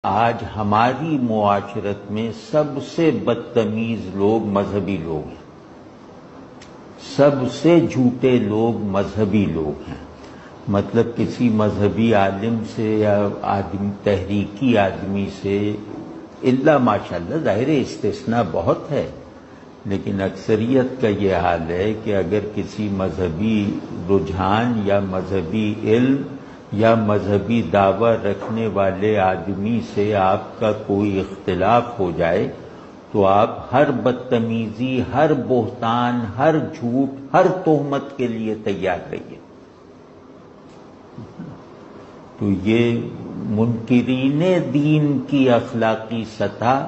آج ہماری معاشرت میں سب سے بدتمیز لوگ مذہبی لوگ ہیں، سب سے جھوٹے لوگ مذہبی لوگ ہیں۔ مطلب کسی مذہبی عالم سے یا تحریکی آدمی سے الا ماشاءاللہ، ظاہر استثناء بہت ہے، لیکن اکثریت کا یہ حال ہے کہ اگر کسی مذہبی رجحان یا مذہبی علم یا مذہبی دعویٰ رکھنے والے آدمی سے آپ کا کوئی اختلاف ہو جائے تو آپ ہر بدتمیزی، ہر بہتان، ہر جھوٹ، ہر تہمت کے لیے تیار رہیے۔ تو یہ منکرین دین کی اخلاقی سطح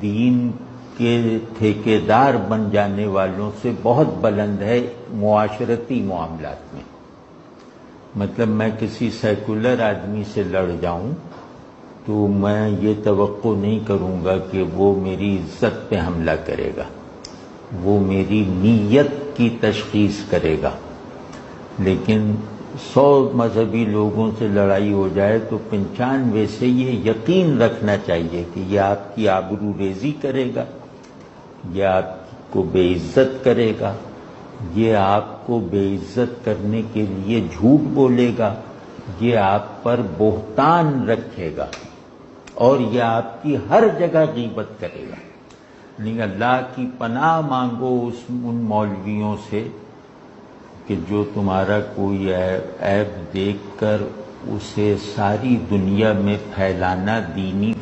دین کے ٹھیکیدار بن جانے والوں سے بہت بلند ہے معاشرتی معاملات میں۔ مطلب میں کسی سیکولر آدمی سے لڑ جاؤں تو میں یہ توقع نہیں کروں گا کہ وہ میری عزت پہ حملہ کرے گا، وہ میری نیت کی تشخیص کرے گا۔ لیکن 100 مذہبی لوگوں سے لڑائی ہو جائے تو 95 سے یہ یقین رکھنا چاہیے کہ یہ آپ کی آبرو ریزی کرے گا، یہ آپ کو بے عزت کرے گا، یہ آپ کو بے عزت کرنے کے لیے جھوٹ بولے گا، یہ آپ پر بہتان رکھے گا اور یہ آپ کی ہر جگہ غیبت کرے گا۔ لیکن اللہ کی پناہ مانگو ان مولویوں سے کہ جو تمہارا کوئی عیب دیکھ کر اسے ساری دنیا میں پھیلانا دینی